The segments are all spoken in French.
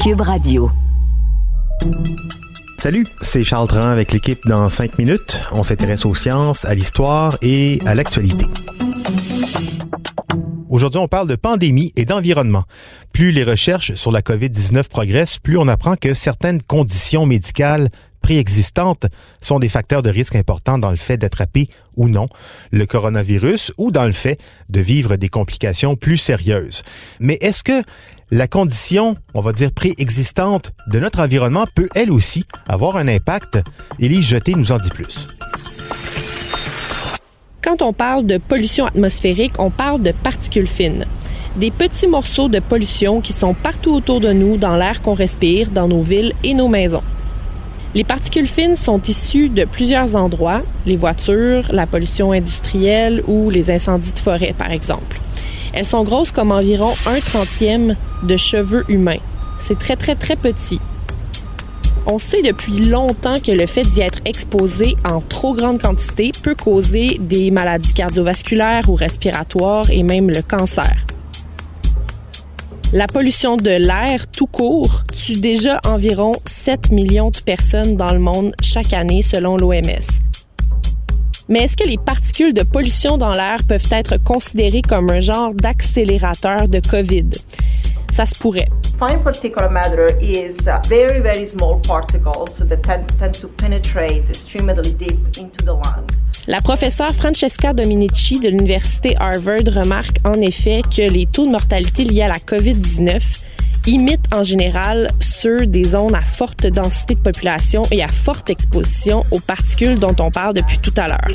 Cube Radio. Salut, c'est Charles Dran avec l'équipe dans 5 minutes. On s'intéresse aux sciences, à l'histoire et à l'actualité. Aujourd'hui, on parle de pandémie et d'environnement. Plus les recherches sur la COVID-19 progressent, plus on apprend que certaines conditions médicales préexistantes sont des facteurs de risque importants dans le fait d'attraper ou non le coronavirus ou dans le fait de vivre des complications plus sérieuses. Mais est-ce que la condition, on va dire, préexistante de notre environnement peut, elle aussi, avoir un impact? Élise Jeté nous en dit plus. Quand on parle de pollution atmosphérique, on parle de particules fines. Des petits morceaux de pollution qui sont partout autour de nous, dans l'air qu'on respire, dans nos villes et nos maisons. Les particules fines sont issues de plusieurs endroits, les voitures, la pollution industrielle ou les incendies de forêt, par exemple. Elles sont grosses comme environ 1/30 de cheveux humains. C'est très, très, très petit. On sait depuis longtemps que le fait d'y être exposé en trop grande quantité peut causer des maladies cardiovasculaires ou respiratoires et même le cancer. La pollution de l'air tout court tue déjà environ 7 millions de personnes dans le monde chaque année selon l'OMS. Mais est-ce que les particules de pollution dans l'air peuvent être considérées comme un genre d'accélérateur de COVID? Ça se pourrait. Fine particulate matter is very, very small particles that tend to penetrate extremely deep into the lung. La professeure Francesca Dominici de l'Université Harvard remarque en effet que les taux de mortalité liés à la COVID-19 imitent en général ceux des zones à forte densité de population et à forte exposition aux particules dont on parle depuis tout à l'heure.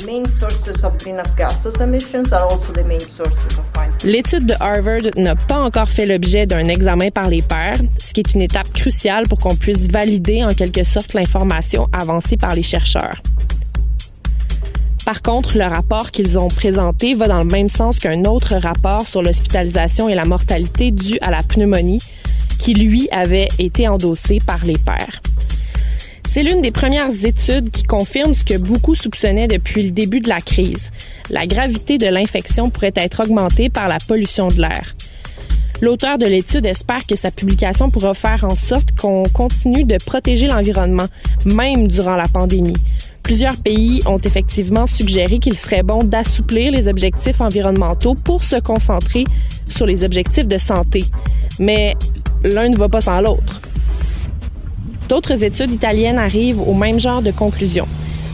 L'étude de Harvard n'a pas encore fait l'objet d'un examen par les pairs, ce qui est une étape cruciale pour qu'on puisse valider en quelque sorte l'information avancée par les chercheurs. Par contre, le rapport qu'ils ont présenté va dans le même sens qu'un autre rapport sur l'hospitalisation et la mortalité due à la pneumonie, qui, lui, avait été endossé par les pairs. C'est l'une des premières études qui confirme ce que beaucoup soupçonnaient depuis le début de la crise. La gravité de l'infection pourrait être augmentée par la pollution de l'air. L'auteur de l'étude espère que sa publication pourra faire en sorte qu'on continue de protéger l'environnement, même durant la pandémie. Plusieurs pays ont effectivement suggéré qu'il serait bon d'assouplir les objectifs environnementaux pour se concentrer sur les objectifs de santé. Mais l'un ne va pas sans l'autre. D'autres études italiennes arrivent au même genre de conclusion.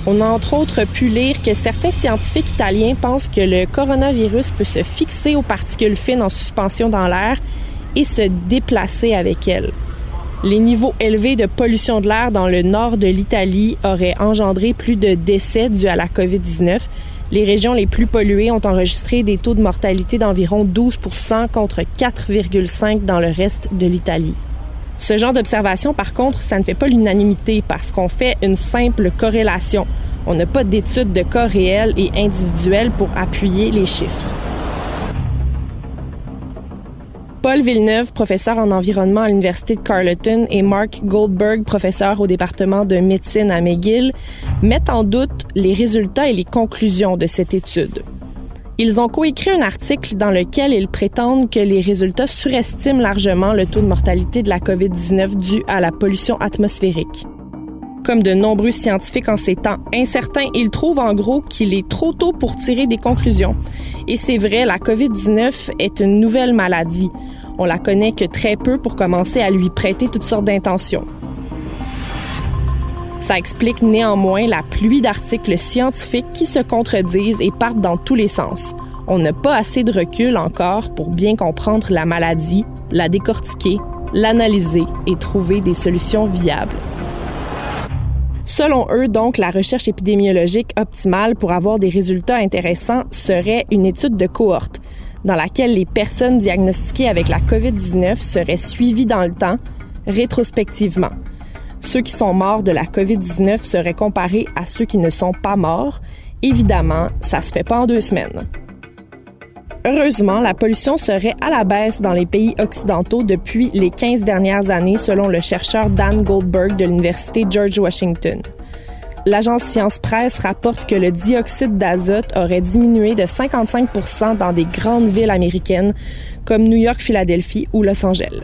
On a entre autres pu lire que certains scientifiques italiens pensent que le coronavirus peut se fixer aux particules fines en suspension dans l'air et se déplacer avec elles. Les niveaux élevés de pollution de l'air dans le nord de l'Italie auraient engendré plus de décès dus à la COVID-19. Les régions les plus polluées ont enregistré des taux de mortalité d'environ 12% contre 4,5% dans le reste de l'Italie. Ce genre d'observation, par contre, ça ne fait pas l'unanimité parce qu'on fait une simple corrélation. On n'a pas d'études de cas réels et individuels pour appuyer les chiffres. Paul Villeneuve, professeur en environnement à l'Université de Carleton, et Mark Goldberg, professeur au département de médecine à McGill, mettent en doute les résultats et les conclusions de cette étude. Ils ont coécrit un article dans lequel ils prétendent que les résultats surestiment largement le taux de mortalité de la COVID-19 dû à la pollution atmosphérique. Comme de nombreux scientifiques en ces temps incertains, ils trouvent en gros qu'il est trop tôt pour tirer des conclusions. Et c'est vrai, la COVID-19 est une nouvelle maladie. On la connaît que très peu pour commencer à lui prêter toutes sortes d'intentions. Ça explique néanmoins la pluie d'articles scientifiques qui se contredisent et partent dans tous les sens. On n'a pas assez de recul encore pour bien comprendre la maladie, la décortiquer, l'analyser et trouver des solutions viables. Selon eux, donc, la recherche épidémiologique optimale pour avoir des résultats intéressants serait une étude de cohorte, dans laquelle les personnes diagnostiquées avec la COVID-19 seraient suivies dans le temps, rétrospectivement. Ceux qui sont morts de la COVID-19 seraient comparés à ceux qui ne sont pas morts. Évidemment, ça se fait pas en 2 semaines. Heureusement, la pollution serait à la baisse dans les pays occidentaux depuis les 15 dernières années, selon le chercheur Dan Goldberg de l'Université George Washington. L'agence Science Presse rapporte que le dioxyde d'azote aurait diminué de 55% dans des grandes villes américaines comme New York, Philadelphie ou Los Angeles.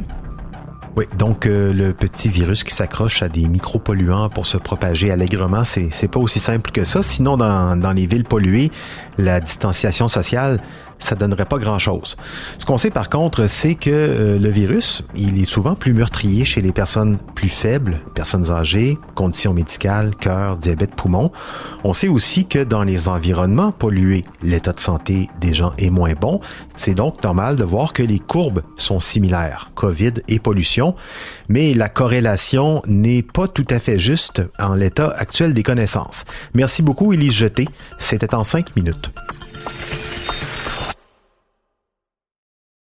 Oui, donc le petit virus qui s'accroche à des micropolluants pour se propager allègrement, c'est pas aussi simple que ça. Sinon, dans les villes polluées, la distanciation sociale, ça donnerait pas grand-chose. Ce qu'on sait par contre, c'est que le virus, il est souvent plus meurtrier chez les personnes plus faibles, personnes âgées, conditions médicales, cœur, diabète, poumon. On sait aussi que dans les environnements pollués, l'état de santé des gens est moins bon. C'est donc normal de voir que les courbes sont similaires, COVID et pollution, mais la corrélation n'est pas tout à fait juste en l'état actuel des connaissances. Merci beaucoup, Élise Jeté. C'était en 5 minutes.